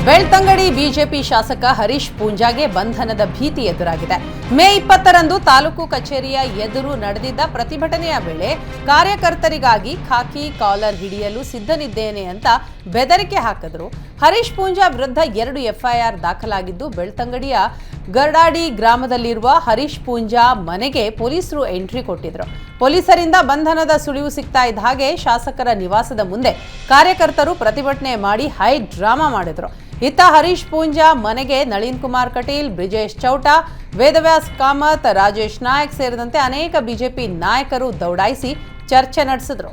Belthangady BJP ಶಾಸಕ ಹರೀಶ್ ಪೂಂಜಾಗೆ ಬಂಧನದ ಭೀತಿ ಎದುರಾಗಿದೆ. ಮೇ 20ರಂದು ತಾಲೂಕು ಕಚೇರಿಯ ಎದುರು ನಡೆದಿದ್ದ ಪ್ರತಿಭಟನೆಯ ವೇಳೆ ಕಾರ್ಯಕರ್ತರಿಗಾಗಿ ಖಾಕಿ ಕಾಲರ್ ಹಿಡಿಯಲು ಸಿದ್ಧನಿದ್ದೇನೆ ಅಂತ ಬೆದರಿಕೆ ಹಾಕಿದ್ರು. ಹರೀಶ್ ಪೂಂಜಾ ವಿರುದ್ಧ 2 ಎಫ್ಐಆರ್ ದಾಖಲಾಗಿದ್ದು, ಬೆಳ್ತಂಗಡಿಯ ಗರ್ಡಾಡಿ ಗ್ರಾಮದಲ್ಲಿರುವ ಹರೀಶ್ ಪೂಂಜಾ ಮನೆಗೆ ಪೊಲೀಸರು ಎಂಟ್ರಿ ಕೊಟ್ಟಿದ್ರು. ಪೊಲೀಸರಿಂದ ಬಂಧನದ ಸುಳಿವು ಸಿಗ್ತಾ ಇದ್ದ ಹಾಗೆ ಶಾಸಕರ ನಿವಾಸದ ಮುಂದೆ ಕಾರ್ಯಕರ್ತರು ಪ್ರತಿಭಟನೆ ಮಾಡಿ ಹೈ ಡ್ರಾಮಾ ಮಾಡಿದ್ರು. ಇತ್ತ ಹರೀಶ್ ಪೂಂಜಾ ಮನೆಗೆ ನಳಿನ್ ಕುಮಾರ್ ಕಟೀಲ್, ಬ್ರಿಜೇಶ್ ಚೌಟಾ, ವೇದವ್ಯಾಸ್ ಕಾಮತ್, ರಾಜೇಶ್ ನಾಯಕ್ ಸೇರಿದಂತೆ ಅನೇಕ ಬಿಜೆಪಿ ನಾಯಕರು ದೌಡಾಯಿಸಿ ಚರ್ಚೆ ನಡೆಸಿದ್ರು.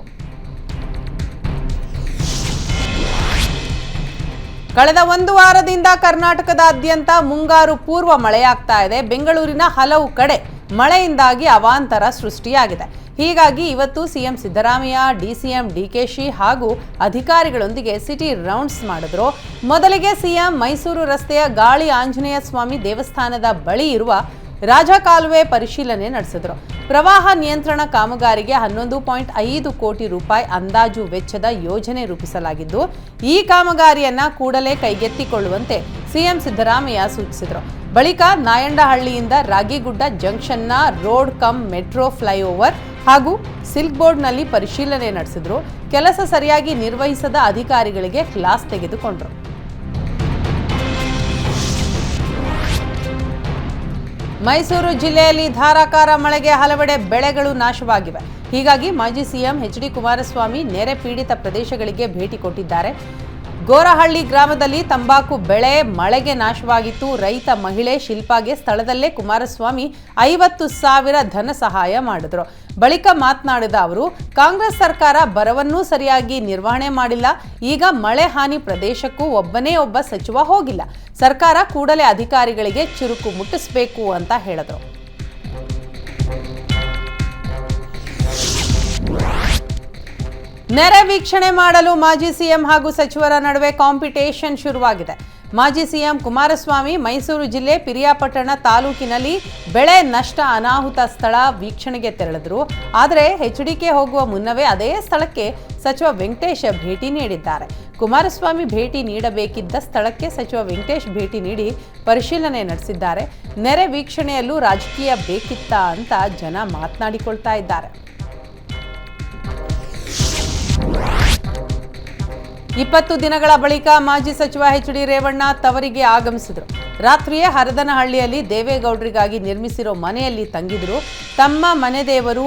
ಕಳೆದ 1 ವಾರದಿಂದ ಕರ್ನಾಟಕದಾದ್ಯಂತ ಮುಂಗಾರು ಪೂರ್ವ ಮಳೆಯಾಗ್ತಾ ಇದೆ. ಬೆಂಗಳೂರಿನ ಹಲವು ಕಡೆ ಮಳೆಯಿಂದಾಗಿ ಅವಾಂತರ ಸೃಷ್ಟಿಯಾಗಿದೆ. ಹೀಗಾಗಿ ಇವತ್ತು ಸಿಎಂ ಸಿದ್ದರಾಮಯ್ಯ, ಡಿಸಿಎಂ ಡಿಕೆಶಿ ಹಾಗೂ ಅಧಿಕಾರಿಗಳೊಂದಿಗೆ ಸಿಟಿ ರೌಂಡ್ಸ್ ಮಾಡಿದ್ರು. ಮೊದಲಿಗೆ ಸಿಎಂ ಮೈಸೂರು ರಸ್ತೆಯ ಗಾಳಿ ಆಂಜನೇಯ ಸ್ವಾಮಿ ದೇವಸ್ಥಾನದ ಬಳಿ ಇರುವ ರಾಜಕಾಲುವೆ ಪರಿಶೀಲನೆ ನಡೆಸಿದ್ರು. ಪ್ರವಾಹ ನಿಯಂತ್ರಣ ಕಾಮಗಾರಿಗೆ 11.5 ಕೋಟಿ ರೂಪಾಯಿ ಅಂದಾಜು ವೆಚ್ಚದ ಯೋಜನೆ ರೂಪಿಸಲಾಗಿದ್ದು, ಈ ಕಾಮಗಾರಿಯನ್ನ ಕೂಡಲೇ ಕೈಗೆತ್ತಿಕೊಳ್ಳುವಂತೆ ಸಿಎಂ ಸಿದ್ದರಾಮಯ್ಯ ಸೂಚಿಸಿದರು. ಬಳಿಕ ನಾಯಂಡಹಳ್ಳಿಯಿಂದ ರಾಗಿಗುಡ್ಡ ಜಂಕ್ಷನ್ನ ರೋಡ್ ಕಮ್ ಮೆಟ್ರೋ ಫ್ಲೈಓವರ್ ಹಾಗೂ ಸಿಲ್ಕ್ ಬೋರ್ಡ್ನಲ್ಲಿ ಪರಿಶೀಲನೆ ನಡೆಸಿದ್ರು. ಕೆಲಸ ಸರಿಯಾಗಿ ನಿರ್ವಹಿಸದ ಅಧಿಕಾರಿಗಳಿಗೆ ಕ್ಲಾಸ್ ತೆಗೆದುಕೊಂಡರು. ಮೈಸೂರು ಜಿಲ್ಲೆಯಲ್ಲಿ ಧಾರಾಕಾರ ಮಳೆಗೆ ಹಲವೆಡೆ ಬೆಳೆಗಳು ನಾಶವಾಗಿವೆ. ಹೀಗಾಗಿ ಮಾಜಿ ಸಿಎಂ ಎಚ್.ಡಿ. ಕುಮಾರಸ್ವಾಮಿ ನೆರೆ ಪೀಡಿತ ಪ್ರದೇಶಗಳಿಗೆ ಭೇಟಿ ಕೊಟ್ಟಿದ್ದಾರೆ. ಗೋರಹಳ್ಳಿ ಗ್ರಾಮದಲ್ಲಿ ತಂಬಾಕು ಬೆಳೆ ಮಳೆಗೆ ನಾಶವಾಗಿತ್ತು. ರೈತ ಮಹಿಳೆ ಶಿಲ್ಪಾಗೆ ಸ್ಥಳದಲ್ಲೇ ಕುಮಾರಸ್ವಾಮಿ 50,000 ಧನ ಸಹಾಯ ಮಾಡಿದ್ರು. ಬಳಿಕ ಮಾತನಾಡಿದ ಅವರು, ಕಾಂಗ್ರೆಸ್ ಸರ್ಕಾರ ಬರವನ್ನೂ ಸರಿಯಾಗಿ ನಿರ್ವಹಣೆ ಮಾಡಿಲ್ಲ. ಈಗ ಮಳೆ ಹಾನಿ ಪ್ರದೇಶಕ್ಕೂ ಒಬ್ಬನೇ ಒಬ್ಬ ಸಚಿವ ಹೋಗಿಲ್ಲ. ಸರ್ಕಾರ ಕೂಡಲೇ ಅಧಿಕಾರಿಗಳಿಗೆ ಚುರುಕು ಮುಟ್ಟಿಸಬೇಕು ಅಂತ ಹೇಳಿದರು. ನೆರೆ ವೀಕ್ಷಣೆ ಮಾಡಲು ಮಾಜಿ ಸಿಎಂ ಹಾಗೂ ಸಚಿವರ ನಡುವೆ ಕಾಂಪಿಟೇಷನ್ ಶುರುವಾಗಿದೆ. ಮಾಜಿ ಸಿಎಂ ಕುಮಾರಸ್ವಾಮಿ ಮೈಸೂರು ಜಿಲ್ಲೆ ಪಿರಿಯಾಪಟ್ಟಣ ತಾಲೂಕಿನಲ್ಲಿ ಬೆಳೆ ನಷ್ಟ ಅನಾಹುತ ಸ್ಥಳ ವೀಕ್ಷಣೆಗೆ ತೆರಳಿದ್ರು. ಆದರೆ ಎಚ್ಡಿಕೆ ಹೋಗುವ ಮುನ್ನವೇ ಅದೇ ಸ್ಥಳಕ್ಕೆ ಸಚಿವ ವೆಂಕಟೇಶ್ ಭೇಟಿ ನೀಡಿದ್ದಾರೆ. ಕುಮಾರಸ್ವಾಮಿ ಭೇಟಿ ನೀಡಬೇಕಿದ್ದ ಸ್ಥಳಕ್ಕೆ ಸಚಿವ ವೆಂಕಟೇಶ್ ಭೇಟಿ ನೀಡಿ ಪರಿಶೀಲನೆ ನಡೆಸಿದ್ದಾರೆ. ನೆರೆ ವೀಕ್ಷಣೆಯಲ್ಲೂ ರಾಜಕೀಯ ಬೇಕಿತ್ತಾ ಅಂತ ಜನ ಮಾತನಾಡಿಕೊಳ್ತಾ ಇದ್ದಾರೆ. 20 ದಿನಗಳ ಬಳಿಕ ಮಾಜಿ ಸಚಿವ ಎಚ್.ಡಿ. ರೇವಣ್ಣ ತವರಿಗೆ ಆಗಮಿಸಿದರು. ರಾತ್ರಿಯೇ ಹರದನಹಳ್ಳಿಯಲ್ಲಿ ದೇವೇಗೌಡರಿಗಾಗಿ ನಿರ್ಮಿಸಿರೋ ಮನೆಯಲ್ಲಿ ತಂಗಿದ್ರು. ತಮ್ಮ ಮನೆ ದೇವರು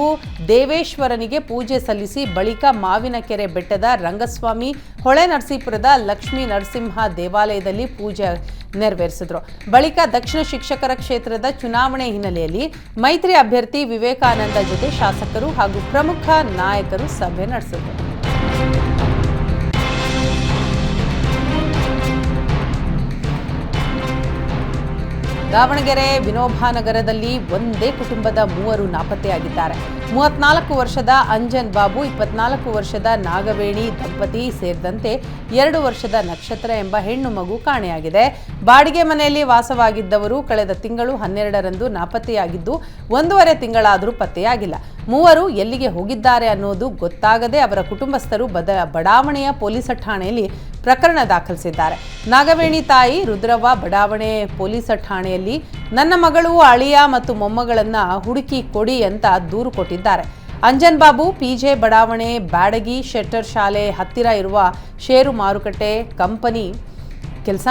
ದೇವೇಶ್ವರನಿಗೆ ಪೂಜೆ ಸಲ್ಲಿಸಿ ಬಳಿಕ ಮಾವಿನಕೆರೆ ಬೆಟ್ಟದ ರಂಗಸ್ವಾಮಿ, ಹೊಳೆ ನರಸೀಪುರದ ಲಕ್ಷ್ಮೀ ನರಸಿಂಹ ದೇವಾಲಯದಲ್ಲಿ ಪೂಜೆ ನೆರವೇರಿಸಿದ್ರು. ಬಳಿಕ ದಕ್ಷಿಣ ಶಿಕ್ಷಕರ ಕ್ಷೇತ್ರದ ಚುನಾವಣೆ ಹಿನ್ನೆಲೆಯಲ್ಲಿ ಮೈತ್ರಿ ಅಭ್ಯರ್ಥಿ ವಿವೇಕಾನಂದ ಜೊತೆ ಶಾಸಕರು ಹಾಗೂ ಪ್ರಮುಖ ನಾಯಕರು ಸಭೆ ನಡೆಸಿದರು. ದಾವಣಗೆರೆ ವಿನೋಬಾನಗರದಲ್ಲಿ ಒಂದೇ ಕುಟುಂಬದ 3 ನಾಪತ್ತೆಯಾಗಿದ್ದಾರೆ. 34 ವರ್ಷದ ಅಂಜನ್ ಬಾಬು, 24 ವರ್ಷದ ನಾಗವೇಣಿ ದಂಪತಿ ಸೇರಿದಂತೆ 2 ವರ್ಷದ ನಕ್ಷತ್ರ ಎಂಬ ಹೆಣ್ಣು ಮಗು ಕಾಣೆಯಾಗಿದೆ. ಬಾಡಿಗೆ ಮನೆಯಲ್ಲಿ ವಾಸವಾಗಿದ್ದವರು ಕಳೆದ ತಿಂಗಳು 12ರಂದು ನಾಪತ್ತೆಯಾಗಿದ್ದು 1.5 ತಿಂಗಳಾದರೂ ಪತ್ತೆಯಾಗಿಲ್ಲ. 3 ಎಲ್ಲಿಗೆ ಹೋಗಿದ್ದಾರೆ ಅನ್ನೋದು ಗೊತ್ತಾಗದೆ ಅವರ ಕುಟುಂಬಸ್ಥರು ಬಡಾವಣೆಯ ಪೊಲೀಸ್ ಠಾಣೆಯಲ್ಲಿ ಪ್ರಕರಣ ದಾಖಲಿಸಿದ್ದಾರೆ. ನಾಗವೇಣಿ ತಾಯಿ ರುದ್ರವ್ವ ಬಡಾವಣೆ ಪೊಲೀಸ್ ಠಾಣೆಯಲ್ಲಿ ನನ್ನ ಮಗಳು, ಅಳಿಯ ಮತ್ತು ಮೊಮ್ಮಗಳನ್ನ ಹುಡುಕಿ ಕೊಡಿ ಅಂತ ದೂರು ಕೊಟ್ಟಿದ್ದಾರೆ. ಅಂಜನ್ ಬಾಬು ಪಿಜೆ ಬಡಾವಣೆ ಬ್ಯಾಡಗಿ ಶೆಟ್ಟರ್ ಶಾಲೆ ಹತ್ತಿರ ಇರುವ ಷೇರು ಮಾರುಕಟ್ಟೆ ಕಂಪನಿ ಕೆಲಸ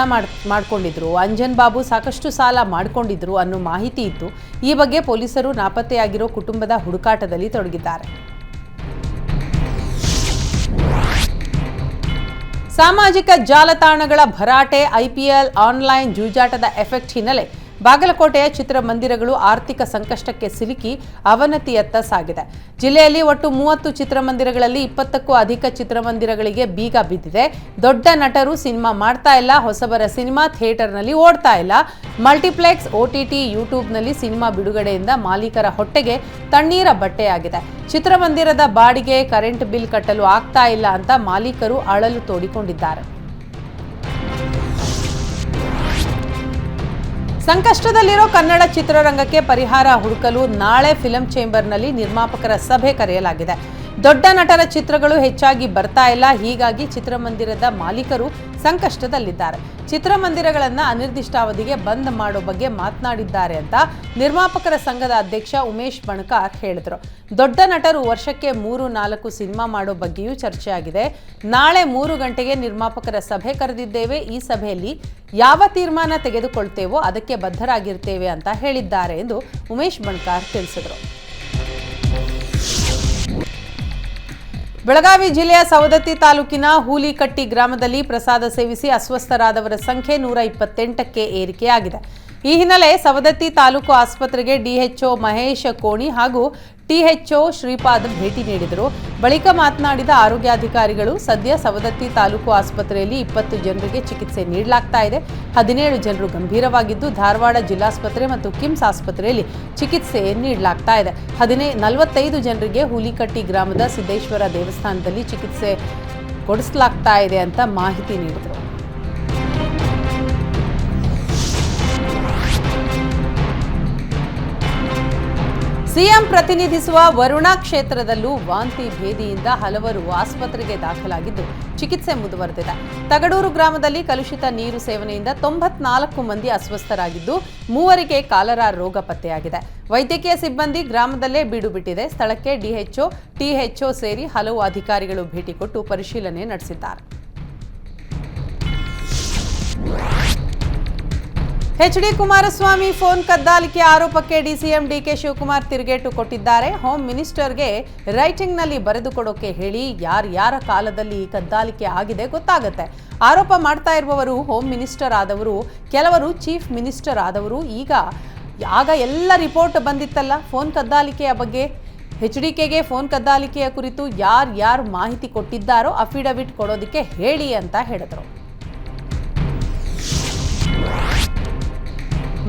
ಮಾಡ್ಕೊಂಡಿದ್ರು. ಅಂಜನ್ ಬಾಬು ಸಾಕಷ್ಟು ಸಾಲ ಮಾಡಿಕೊಂಡಿದ್ರು ಅನ್ನೋ ಮಾಹಿತಿ ಇತ್ತು. ಈ ಬಗ್ಗೆ ಪೊಲೀಸರು ನಾಪತ್ತೆಯಾಗಿರೋ ಕುಟುಂಬದ ಹುಡುಕಾಟದಲ್ಲಿ ತೊಡಗಿದ್ದಾರೆ. ಸಾಮಾಜಿಕ ಜಾಲತಾಣಗಳ ಭರಾಟೆ, ಐಪಿಎಲ್ ಆನ್ಲೈನ್ ಜೂಜಾಟದ ಎಫೆಕ್ಟ್ ಹಿನ್ನೆಲೆ ಬಾಗಲಕೋಟೆಯ ಚಿತ್ರಮಂದಿರಗಳು ಆರ್ಥಿಕ ಸಂಕಷ್ಟಕ್ಕೆ ಸಿಲುಕಿ ಅವನತಿಯತ್ತ ಸಾಗಿದೆ. ಜಿಲ್ಲೆಯಲ್ಲಿ ಒಟ್ಟು 30 ಚಿತ್ರಮಂದಿರಗಳಲ್ಲಿ 20ಕ್ಕೂ ಅಧಿಕ ಚಿತ್ರಮಂದಿರಗಳಿಗೆ ಬೀಗ ಬಿದ್ದಿದೆ. ದೊಡ್ಡ ನಟರು ಸಿನಿಮಾ ಮಾಡ್ತಾ ಇಲ್ಲ, ಹೊಸಬರ ಸಿನಿಮಾ ಥಿಯೇಟರ್ನಲ್ಲಿ ಓಡ್ತಾ ಇಲ್ಲ. ಮಲ್ಟಿಪ್ಲೆಕ್ಸ್, OTT, ಯೂಟ್ಯೂಬ್ನಲ್ಲಿ ಸಿನಿಮಾ ಬಿಡುಗಡೆಯಿಂದ ಮಾಲೀಕರ ಹೊಟ್ಟೆಗೆ ತಣ್ಣೀರ ಬಟ್ಟೆಯಾಗಿದೆ. ಚಿತ್ರಮಂದಿರದ ಬಾಡಿಗೆ, ಕರೆಂಟ್ ಬಿಲ್ ಕಟ್ಟಲು ಆಗ್ತಾ ಇಲ್ಲ ಅಂತ ಮಾಲೀಕರು ಅಳಲು ತೋಡಿಕೊಂಡಿದ್ದಾರೆ. ಸಂಕಷ್ಟದಲ್ಲಿರೋ ಕನ್ನಡ ಚಿತ್ರರಂಗಕ್ಕೆ ಪರಿಹಾರ ಹುಡುಕಲು ನಾಳೆ ಫಿಲಂ ಚೇಂಬರ್ನಲ್ಲಿ ನಿರ್ಮಾಪಕರ ಸಭೆ ಕರೆಯಲಾಗಿದೆ. ದೊಡ್ಡ ನಟರ ಚಿತ್ರಗಳು ಹೆಚ್ಚಾಗಿ ಬರ್ತಾ ಇಲ್ಲ, ಹೀಗಾಗಿ ಚಿತ್ರಮಂದಿರದ ಮಾಲೀಕರು ಸಂಕಷ್ಟದಲ್ಲಿದ್ದಾರೆ. ಚಿತ್ರಮಂದಿರಗಳನ್ನು ಅನಿರ್ದಿಷ್ಟಾವಧಿಗೆ ಬಂದ್ ಮಾಡೋ ಬಗ್ಗೆ ಮಾತನಾಡಿದ್ದಾರೆ ಅಂತ ನಿರ್ಮಾಪಕರ ಸಂಘದ ಅಧ್ಯಕ್ಷ ಉಮೇಶ್ ಬಣಕಾರ್ ಹೇಳಿದರು. ದೊಡ್ಡ ನಟರು ವರ್ಷಕ್ಕೆ 3-4 ಸಿನಿಮಾ ಮಾಡೋ ಬಗ್ಗೆಯೂ ಚರ್ಚೆ ಆಗಿದೆ. ನಾಳೆ 3 ಗಂಟೆಗೆ ನಿರ್ಮಾಪಕರ ಸಭೆ ಕರೆದಿದ್ದೇವೆ. ಈ ಸಭೆಯಲ್ಲಿ ಯಾವ ತೀರ್ಮಾನ ತೆಗೆದುಕೊಳ್ತೇವೋ ಅದಕ್ಕೆ ಬದ್ಧರಾಗಿರ್ತೇವೆ ಅಂತ ಹೇಳಿದ್ದಾರೆ ಎಂದು ಉಮೇಶ್ ಬಣಕಾರ್ ತಿಳಿಸಿದರು. ಬೆಳಗಾವಿ ಜಿಲ್ಲೆಯ ಸವದತ್ತಿ ತಾಲೂಕಿನ ಹೂಲಿಕಟ್ಟಿ ಗ್ರಾಮದಲ್ಲಿ ಪ್ರಸಾದ ಸೇವಿಸಿ ಅಸ್ವಸ್ಥರಾದವರ ಸಂಖ್ಯೆ 128ಕ್ಕೆ ಏರಿಕೆಯಾಗಿದೆ. ಈ ಹಿನ್ನೆಲೆ ಸವದತ್ತಿ ತಾಲೂಕು ಆಸ್ಪತ್ರೆಗೆ ಡಿಎಚ್ಒ ಮಹೇಶ್ ಕೋಣಿ ಹಾಗೂ ಟಿಎಚ್ಒ ಶ್ರೀಪಾದ್ ಭೇಟಿ ನೀಡಿದರು. ಬಳಿಕ ಮಾತನಾಡಿದ ಆರೋಗ್ಯಾಧಿಕಾರಿಗಳು, ಸದ್ಯ ಸವದತ್ತಿ ತಾಲೂಕು ಆಸ್ಪತ್ರೆಯಲ್ಲಿ 20 ಜನರಿಗೆ ಚಿಕಿತ್ಸೆ ನೀಡಲಾಗ್ತಾ ಇದೆ. 17 ಜನರು ಗಂಭೀರವಾಗಿದ್ದು ಧಾರವಾಡ ಜಿಲ್ಲಾಸ್ಪತ್ರೆ ಮತ್ತು ಕಿಮ್ಸ್ ಆಸ್ಪತ್ರೆಯಲ್ಲಿ ಚಿಕಿತ್ಸೆ ನೀಡಲಾಗ್ತಾ ಇದೆ. 45 ಜನರಿಗೆ ಹೂಲಿಕಟ್ಟಿ ಗ್ರಾಮದ ಸಿದ್ದೇಶ್ವರ ದೇವಸ್ಥಾನದಲ್ಲಿ ಚಿಕಿತ್ಸೆ ಕೊಡಿಸಲಾಗ್ತಾ ಇದೆ ಅಂತ ಮಾಹಿತಿ ನೀಡಿದರು. ಸಿಎಂ ಪ್ರತಿನಿಧಿಸುವ ವರುಣಾ ಕ್ಷೇತ್ರದಲ್ಲೂ ವಾಂತಿ ಭೇದಿಯಿಂದ ಹಲವರು ಆಸ್ಪತ್ರೆಗೆ ದಾಖಲಾಗಿದ್ದು ಚಿಕಿತ್ಸೆ ಮುಂದುವರೆದಿದೆ. ತಗಡೂರು ಗ್ರಾಮದಲ್ಲಿ ಕಲುಷಿತ ನೀರು ಸೇವನೆಯಿಂದ 94 ಮಂದಿ ಅಸ್ವಸ್ಥರಾಗಿದ್ದು 3 ಕಾಲರಾ ರೋಗ ಪತ್ತೆಯಾಗಿದೆ. ವೈದ್ಯಕೀಯ ಸಿಬ್ಬಂದಿ ಗ್ರಾಮದಲ್ಲೇ ಬೀಡು ಬಿಟ್ಟಿದೆ. ಸ್ಥಳಕ್ಕೆ ಡಿಎಚ್ಒ, ಟಿಎಚ್ಒ ಸೇರಿ ಹಲವು ಅಧಿಕಾರಿಗಳು ಭೇಟಿ ಕೊಟ್ಟು ಪರಿಶೀಲನೆ ನಡೆಸಿದ್ದಾರೆ. ಎಚ್ಡಿ ಕುಮಾರಸ್ವಾಮಿ ಫೋನ್ ಕದ್ದಾಲಿಕೆ ಆರೋಪಕ್ಕೆ ಡಿಸಿಎಂ ಡಿಕೆ ಶಿವಕುಮಾರ್ ತಿರುಗೇಟು ಕೊಟ್ಟಿದ್ದಾರೆ. ಹೋಮ್ ಮಿನಿಸ್ಟರ್ಗೆ ರೈಟಿಂಗ್ನಲ್ಲಿ ಬರೆದುಕೊಡೋಕೆ ಹೇಳಿ, ಯಾರ್ಯಾರ ಕಾಲದಲ್ಲಿ ಈ ಕದ್ದಾಲಿಕೆ ಆಗಿದೆ ಗೊತ್ತಾಗುತ್ತೆ. ಆರೋಪ ಮಾಡ್ತಾ ಇರುವವರು ಹೋಮ್ ಮಿನಿಸ್ಟರ್ ಆದವರು, ಕೆಲವರು ಚೀಫ್ ಮಿನಿಸ್ಟರ್ ಆದವರು. ಆಗ ಎಲ್ಲ ರಿಪೋರ್ಟ್ ಬಂದಿತ್ತಲ್ಲ ಫೋನ್ ಕದ್ದಾಲಿಕೆಯ ಬಗ್ಗೆ. ಎಚ್ಡಿಕೆಗೆ ಫೋನ್ ಕದ್ದಾಲಿಕೆಯ ಕುರಿತು ಯಾರ್ಯಾರು ಮಾಹಿತಿ ಕೊಟ್ಟಿದ್ದಾರೋ ಅಫಿಡವಿಟ್ ಕೊಡೋದಕ್ಕೆ ಹೇಳಿ ಅಂತ ಹೇಳಿದರು.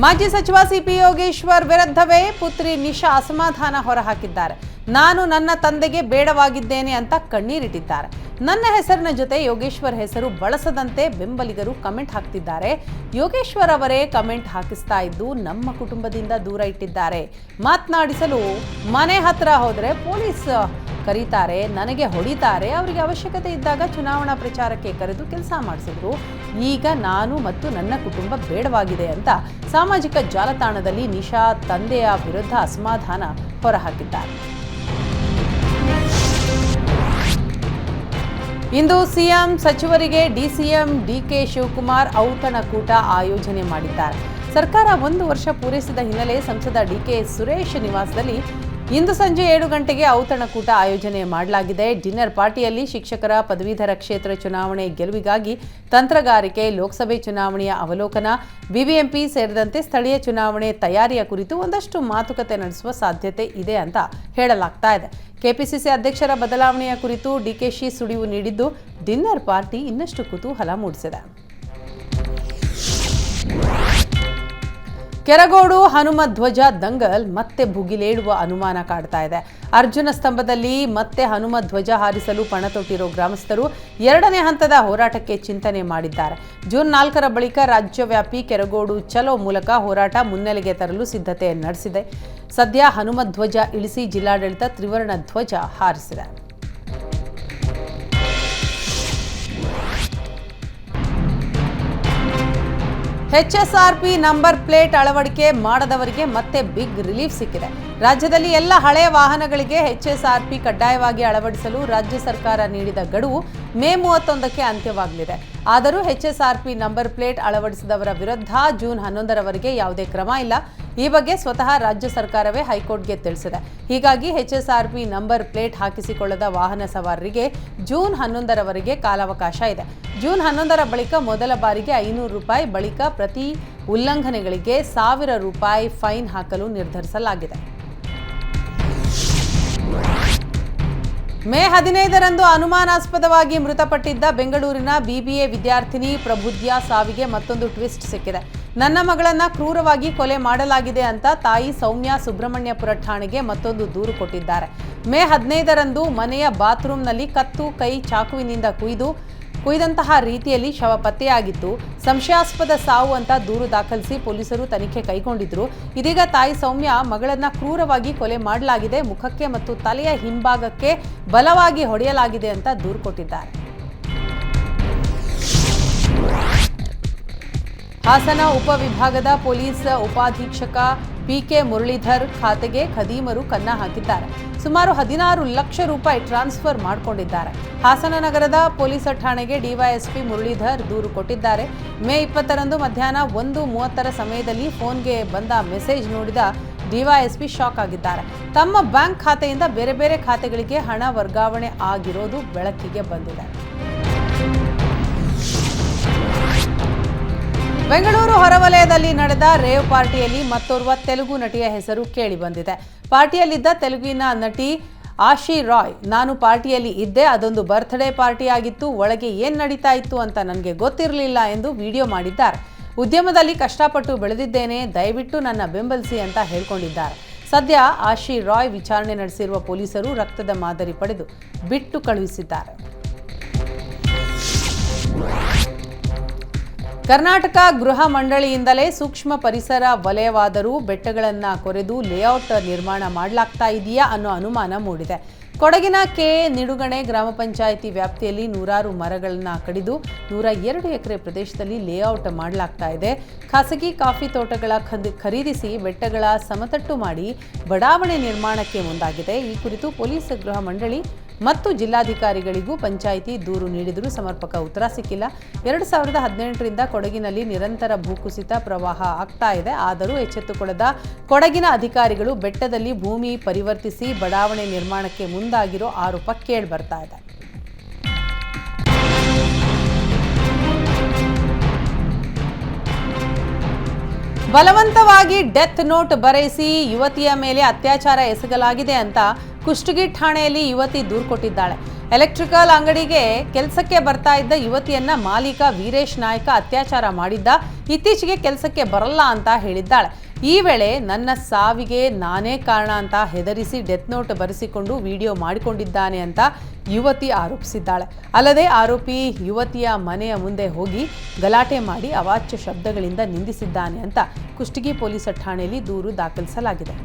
ಮಾಜಿ ಸಚಿವ ಸಿಪಿ ಯೋಗೇಶ್ವರ್ ವಿರುದ್ಧವೇ ಪುತ್ರಿ ನಿಶಾ ಅಸಮಾಧಾನ ಹೊರಹಾಕಿದ್ದಾರೆ. ನಾನು ನನ್ನ ತಂದೆಗೆ ಬೇಡವಾಗಿದ್ದೇನೆ ಅಂತ ಕಣ್ಣೀರಿಟ್ಟಿದ್ದಾರೆ. ನನ್ನ ಹೆಸರಿನ ಜೊತೆ ಯೋಗೇಶ್ವರ್ ಹೆಸರು ಬಳಸದಂತೆ ಬೆಂಬಲಿಗರು ಕಮೆಂಟ್ ಹಾಕ್ತಿದ್ದಾರೆ. ಯೋಗೇಶ್ವರ್ ಅವರೇ ಕಮೆಂಟ್ ಹಾಕಿಸ್ತಾ ಇದ್ದು ನಮ್ಮ ಕುಟುಂಬದಿಂದ ದೂರ ಇಟ್ಟಿದ್ದಾರೆ. ಮಾತನಾಡಿಸಲು ಮನೆ ಹತ್ರ ಹೋದರೆ ಪೊಲೀಸ್ ಕರೀತಾರೆ, ನನಗೆ ಹೊಡಿತಾರೆ. ಅವರಿಗೆ ಅವಶ್ಯಕತೆ ಇದ್ದಾಗ ಚುನಾವಣಾ ಪ್ರಚಾರಕ್ಕೆ ಕರೆದು ಕೆಲಸ ಮಾಡಿಸಿದ್ರು. ಈಗ ನಾನು ಮತ್ತು ನನ್ನ ಕುಟುಂಬ ಬೇಡವಾಗಿದೆ ಅಂತ ಸಾಮಾಜಿಕ ಜಾಲತಾಣದಲ್ಲಿ ನಿಶಾ ತಂದೆಯ ವಿರುದ್ಧ ಅಸಮಾಧಾನ ಹೊರಹಾಕಿದ್ದಾರೆ. ಇಂದು ಸಿಎಂ ಸಚಿವರಿಗೆ ಡಿಸಿಎಂ ಡಿಕೆ ಶಿವಕುಮಾರ್ ಔತಣಕೂಟ ಆಯೋಜನೆ ಮಾಡಿದ್ದಾರೆ. ಸರ್ಕಾರ 1 ವರ್ಷ ಪೂರೈಸಿದ ಹಿನ್ನೆಲೆ ಸಂಸದ ಡಿಕೆ ಸುರೇಶ್ ನಿವಾಸದಲ್ಲಿ ಇಂದು ಸಂಜೆ 7 ಗಂಟೆಗೆ ಔತಣಕೂಟ ಆಯೋಜನೆ ಮಾಡಲಾಗಿದೆ. ಡಿನ್ನರ್ ಪಾರ್ಟಿಯಲ್ಲಿ ಶಿಕ್ಷಕರ ಪದವೀಧರ ಕ್ಷೇತ್ರ ಚುನಾವಣೆ ಗೆಲುವಿಗಾಗಿ ತಂತ್ರಗಾರಿಕೆ, ಲೋಕಸಭೆ ಚುನಾವಣೆಯ ಅವಲೋಕನ, ಬಿಬಿಎಂಪಿ ಸೇರಿದಂತೆ ಸ್ಥಳೀಯ ಚುನಾವಣೆ ತಯಾರಿಯ ಕುರಿತು ಒಂದಷ್ಟು ಮಾತುಕತೆ ನಡೆಸುವ ಸಾಧ್ಯತೆ ಇದೆ ಅಂತ ಹೇಳಲಾಗ್ತಾ ಇದೆ. ಕೆಪಿಸಿಸಿ ಅಧ್ಯಕ್ಷರ ಬದಲಾವಣೆಯ ಕುರಿತು ಡಿಕೆಶಿ ಸುಳಿವು ನೀಡಿದ್ದು ಡಿನ್ನರ್ ಪಾರ್ಟಿ ಇನ್ನಷ್ಟು ಕುತೂಹಲ ಮೂಡಿಸಿದೆ. ಕೆರಗೋಡು ಹನುಮ ಧ್ವಜ ದಂಗಲ್ ಮತ್ತೆ ಭುಗಿಲೇಳುವ ಅನುಮಾನ ಕಾಡ್ತಾ ಇದೆ. ಅರ್ಜುನ ಸ್ತಂಭದಲ್ಲಿ ಮತ್ತೆ ಹನುಮ ಧ್ವಜ ಹಾರಿಸಲು ಪಣ ತೊಟ್ಟಿರೋ ಗ್ರಾಮಸ್ಥರು 2ನೇ ಹಂತದ ಹೋರಾಟಕ್ಕೆ ಚಿಂತನೆ ಮಾಡಿದ್ದಾರೆ. ಜೂನ್ 4ರ ಬಳಿಕ ರಾಜ್ಯವ್ಯಾಪಿ ಕೆರಗೋಡು ಚಲೋ ಮೂಲಕ ಹೋರಾಟ ಮುನ್ನೆಲೆಗೆ ತರಲು ಸಿದ್ಧತೆ ನಡೆಸಿದೆ. ಸದ್ಯ ಹನುಮ ಧ್ವಜ ಇಳಿಸಿ ಜಿಲ್ಲಾಡಳಿತ ತ್ರಿವರ್ಣ ಧ್ವಜ ಹಾರಿಸಿದೆ. HSRP ನಂಬರ್ ಪ್ಲೇಟ್ ಅಳವಡಿಕೆ ಮಾಡದವರಿಗೆ ಮತ್ತೆ ಬಿಗ್ ರಿಲೀಫ್ ಸಿಕ್ಕಿದೆ. ರಾಜ್ಯದಲ್ಲಿ ಎಲ್ಲ ಹಳೆಯ ವಾಹನಗಳಿಗೆ HSRP ಕಡ್ಡಾಯವಾಗಿ ಅಳವಡಿಸಲು ರಾಜ್ಯ ಸರ್ಕಾರ ನೀಡಿದ ಗಡುವು ಮೇ 31ಕ್ಕೆ ಅಂತ್ಯವಾಗಲಿದೆ. ಆದರೂ HSRP ನಂಬರ್ ಪ್ಲೇಟ್ ಅಳವಡಿಸಿದವರ ವಿರುದ್ಧ ಜೂನ್ 11ರವರೆಗೆ ಯಾವುದೇ ಕ್ರಮ ಇಲ್ಲ. ಈ ಬಗ್ಗೆ ಸ್ವತಃ ರಾಜ್ಯ ಸರ್ಕಾರವೇ ಹೈಕೋರ್ಟ್ಗೆ ತಿಳಿಸಿದೆ. ಹೀಗಾಗಿ HSRP ನಂಬರ್ ಪ್ಲೇಟ್ ಹಾಕಿಸಿಕೊಳ್ಳದ ವಾಹನ ಸವಾರರಿಗೆ ಜೂನ್ 11ರವರೆಗೆ ಕಾಲಾವಕಾಶ ಇದೆ. ಜೂನ್ 11ರ ಬಳಿಕ ಮೊದಲ ಬಾರಿಗೆ ₹500, ಬಳಿಕ ಪ್ರತಿ ಉಲ್ಲಂಘನೆಗಳಿಗೆ ₹1000 ಫೈನ್ ಹಾಕಲು ನಿರ್ಧರಿಸಲಾಗಿದೆ. ಮೇ 15ರಂದು ಅನುಮಾನಾಸ್ಪದವಾಗಿ ಮೃತಪಟ್ಟಿದ್ದ ಬೆಂಗಳೂರಿನ BBA ವಿದ್ಯಾರ್ಥಿನಿ ಪ್ರಬುದ್ಯಾ ಸಾವಿಗೆ ಮತ್ತೊಂದು ಟ್ವಿಸ್ಟ್ ಸಿಕ್ಕಿದೆ. ನನ್ನ ಮಗಳನ್ನ ಕ್ರೂರವಾಗಿ ಕೊಲೆ ಮಾಡಲಾಗಿದೆ ಅಂತ ತಾಯಿ ಸೌಮ್ಯ ಸುಬ್ರಹ್ಮಣ್ಯಪುರ ಠಾಣೆಗೆ ಮತ್ತೊಂದು ದೂರು ಕೊಟ್ಟಿದ್ದಾರೆ. ಮೇ 15ರಂದು ಮನೆಯ ಬಾತ್ರೂಮ್ನಲ್ಲಿ ಕತ್ತು, ಕೈ ಚಾಕುವಿನಿಂದ ಕುಯ್ದು ಕುಯ್ದಂತಹ ರೀತಿಯಲ್ಲಿ ಶವ ಪತ್ತೆಯಾಗಿತ್ತು. ಸಂಶಯಾಸ್ಪದ ಸಾವು ಅಂತ ದೂರು ದಾಖಲಿಸಿ ಪೊಲೀಸರು ತನಿಖೆ ಕೈಗೊಂಡಿದ್ರು. ಇದೀಗ ತಾಯಿ ಸೌಮ್ಯ ಮಗಳನ್ನ ಕ್ರೂರವಾಗಿ ಕೊಲೆ ಮಾಡಲಾಗಿದೆ, ಮುಖಕ್ಕೆ ಮತ್ತು ತಲೆಯ ಹಿಂಭಾಗಕ್ಕೆ ಬಲವಾಗಿ ಹೊಡೆಯಲಾಗಿದೆ ಅಂತ ದೂರು ಕೊಟ್ಟಿದ್ದಾರೆ. ಹಾಸನ ಉಪವಿಭಾಗದ ಪೊಲೀಸ್ ಉಪಾಧೀಕ್ಷಕ ಪಿಕೆ ಮುರಳೀಧರ್ ಖಾತೆಗೆ ಖದೀಮರು ಕನ್ನ ಹಾಕಿದ್ದಾರೆ. ಸುಮಾರು 16 ಲಕ್ಷ ರೂಪಾಯಿ ಟ್ರಾನ್ಸ್ಫರ್ ಮಾಡಿಕೊಂಡಿದ್ದಾರೆ. ಹಾಸನ ನಗರದ ಪೊಲೀಸ್ ಠಾಣೆಗೆ ಡಿವೈಎಸ್ಪಿ ಮುರಳೀಧರ್ ದೂರು ಕೊಟ್ಟಿದ್ದಾರೆ. ಮೇ 20ರಂದು ಮಧ್ಯಾಹ್ನ 1:30 ಸಮಯದಲ್ಲಿ ಫೋನ್ಗೆ ಬಂದ ಮೆಸೇಜ್ ನೋಡಿದ ಡಿವೈಎಸ್ಪಿ ಶಾಕ್ ಆಗಿದ್ದಾರೆ. ತಮ್ಮ ಬ್ಯಾಂಕ್ ಖಾತೆಯಿಂದ ಬೇರೆ ಬೇರೆ ಖಾತೆಗಳಿಗೆ ಹಣ ವರ್ಗಾವಣೆ ಆಗಿರೋದು ಬೆಳಕಿಗೆ ಬಂದಿದೆ. ಬೆಂಗಳೂರು ಹೊರವಲಯದಲ್ಲಿ ನಡೆದ ರೇವ್ ಪಾರ್ಟಿಯಲ್ಲಿ ಮತ್ತೋರ್ವ ತೆಲುಗು ನಟಿಯ ಹೆಸರು ಕೇಳಿಬಂದಿದೆ. ಪಾರ್ಟಿಯಲ್ಲಿದ್ದ ತೆಲುಗಿನ ನಟಿ ಆಶಿ ರಾಯ್, ನಾನು ಪಾರ್ಟಿಯಲ್ಲಿ ಇದ್ದೆ, ಅದೊಂದು ಬರ್ತ್ಡೇ ಪಾರ್ಟಿ ಆಗಿತ್ತು, ಒಳಗೆ ಏನು ನಡೀತಾ ಇತ್ತು ಅಂತ ನನಗೆ ಗೊತ್ತಿರಲಿಲ್ಲ ಎಂದು ವಿಡಿಯೋ ಮಾಡಿದ್ದಾರೆ. ಉದ್ಯಮದಲ್ಲಿ ಕಷ್ಟಪಟ್ಟು ಬೆಳೆದಿದ್ದೇನೆ, ದಯವಿಟ್ಟು ನನ್ನ ಬೆಂಬಲಿಸಿ ಅಂತ ಹೇಳ್ಕೊಂಡಿದ್ದಾರೆ. ಸದ್ಯ ಆಶಿ ರಾಯ್ ವಿಚಾರಣೆ ನಡೆಸಿರುವ ಪೊಲೀಸರು ರಕ್ತದ ಮಾದರಿ ಪಡೆದು ಬಿಟ್ಟು ಕಳುಹಿಸಿದ್ದಾರೆ. ಕರ್ನಾಟಕ ಗೃಹ ಮಂಡಳಿಯಿಂದಲೇ ಸೂಕ್ಷ್ಮ ಪರಿಸರ ವಲಯವಾದರೂ ಬೆಟ್ಟಗಳನ್ನು ಕೊರೆದು ಲೇಔಟ್ ನಿರ್ಮಾಣ ಮಾಡಲಾಗ್ತಾ ಇದೆಯಾ ಅನ್ನೋ ಅನುಮಾನ ಮೂಡಿದೆ. ಕೊಡಗಿನ ಕೆ ನಿಡುಗಣೆ ಗ್ರಾಮ ಪಂಚಾಯಿತಿ ವ್ಯಾಪ್ತಿಯಲ್ಲಿ ನೂರಾರು ಮರಗಳನ್ನು ಕಡಿದು 102 ಎಕರೆ ಪ್ರದೇಶದಲ್ಲಿ ಲೇಔಟ್ ಮಾಡಲಾಗ್ತಾ ಇದೆ. ಖಾಸಗಿ ಕಾಫಿ ತೋಟಗಳ ಖರೀದಿಸಿ ಬೆಟ್ಟಗಳ ಸಮತಟ್ಟು ಮಾಡಿ ಬಡಾವಣೆ ನಿರ್ಮಾಣಕ್ಕೆ ಮುಂದಾಗಿದೆ. ಈ ಕುರಿತು ಪೊಲೀಸ್ ಗೃಹ ಮಂಡಳಿ ಮತ್ತು ಜಿಲ್ಲಾಧಿಕಾರಿಗಳಿಗೂ ಪಂಚಾಯಿತಿ ದೂರು ನೀಡಿದರೂ ಸಮರ್ಪಕ ಉತ್ತರ ಸಿಕ್ಕಿಲ್ಲ. 2018ರಿಂದ ಕೊಡಗಿನಲ್ಲಿ ನಿರಂತರ ಭೂಕುಸಿತ ಪ್ರವಾಹ ಆಗ್ತಾ ಇದೆ. ಆದರೂ ಎಚ್ಚೆತ್ತುಕೊಳ್ಳದ ಕೊಡಗಿನ ಅಧಿಕಾರಿಗಳು ಬೆಟ್ಟದಲ್ಲಿ ಭೂಮಿ ಪರಿವರ್ತಿಸಿ ಬಡಾವಣೆ ನಿರ್ಮಾಣಕ್ಕೆ ಮುಂದಾಗಿರೋ ಆರೋಪ ಕೇಳಿಬರ್ತಾ ಇದೆ. ಬಲವಂತವಾಗಿ ಡೆತ್ ನೋಟ್ ಬರೆಸಿ ಯುವತಿಯ ಮೇಲೆ ಅತ್ಯಾಚಾರ ಎಸಗಲಾಗಿದೆ ಅಂತ ಕುಷ್ಟಗಿ ಠಾಣೆಯಲ್ಲಿ ಯುವತಿ ದೂರು ಕೊಟ್ಟಿದ್ದಾಳೆ. ಎಲೆಕ್ಟ್ರಿಕಲ್ ಅಂಗಡಿಗೆ ಕೆಲಸಕ್ಕೆ ಬರ್ತಾ ಇದ್ದ ಯುವತಿಯನ್ನ ಮಾಲೀಕ ವೀರೇಶ್ ನಾಯ್ಕ ಅತ್ಯಾಚಾರ ಮಾಡಿದ್ದ, ಇತ್ತೀಚೆಗೆ ಕೆಲಸಕ್ಕೆ ಬರಲ್ಲ ಅಂತ ಹೇಳಿದ್ದಾಳೆ. ಈ ವೇಳೆ ನನ್ನ ಸಾವಿಗೆ ನಾನೇ ಕಾರಣ ಅಂತ ಹೆದರಿಸಿ ಡೆತ್ ನೋಟ್ ಬರೆಸಿಕೊಂಡು ವಿಡಿಯೋ ಮಾಡಿಕೊಂಡಿದ್ದಾನೆ ಅಂತ ಯುವತಿ ಆರೋಪಿಸಿದ್ದಾಳೆ. ಅಲ್ಲದೆ ಆರೋಪಿ ಯುವತಿಯ ಮನೆಯ ಮುಂದೆ ಹೋಗಿ ಗಲಾಟೆ ಮಾಡಿ ಅವಾಚ್ಯ ಶಬ್ದಗಳಿಂದ ನಿಂದಿಸಿದ್ದಾನೆ ಅಂತ ಕುಷ್ಟಗಿ ಪೊಲೀಸ್ ಠಾಣೆಯಲ್ಲಿ ದೂರು ದಾಖಲಿಸಲಾಗಿದೆ.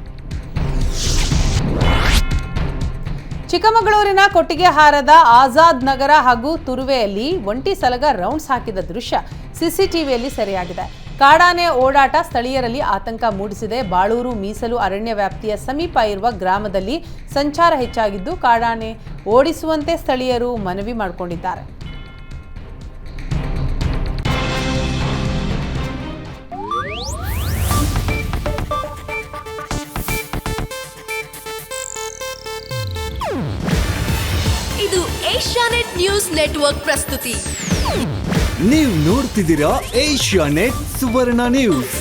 ಚಿಕ್ಕಮಗಳೂರಿನ ಕೊಟ್ಟಿಗೆಹಾರದ ಆಜಾದ್ ನಗರ ಹಾಗೂ ತುರುವೆಯಲ್ಲಿ ಒಂಟಿ ಸಲಗ ರೌಂಡ್ಸ್ ಹಾಕಿದ ದೃಶ್ಯ ಸಿಸಿಟಿವಿಯಲ್ಲಿ ಸೆರೆಯಾಗಿದೆ. ಕಾಡಾನೆ ಓಡಾಟ ಸ್ಥಳೀಯರಲ್ಲಿ ಆತಂಕ ಮೂಡಿಸಿದೆ. ಬಾಳೂರು ಮೀಸಲು ಅರಣ್ಯ ವ್ಯಾಪ್ತಿಯ ಸಮೀಪ ಇರುವ ಗ್ರಾಮದಲ್ಲಿ ಸಂಚಾರ ಹೆಚ್ಚಾಗಿದ್ದು ಕಾಡಾನೆ ಓಡಿಸುವಂತೆ ಸ್ಥಳೀಯರು ಮನವಿ ಮಾಡಿಕೊಂಡಿದ್ದಾರೆ. ಇದು ಏಷ್ಯಾನೆಟ್ ನ್ಯೂಸ್ ನೆಟ್ವರ್ಕ್ ಪ್ರಸ್ತುತಿ. ನೀವು ನೋಡ್ತಿದ್ದೀರಾ ಏಷ್ಯಾನೆಟ್ ಸುವರ್ಣ ನ್ಯೂಸ್.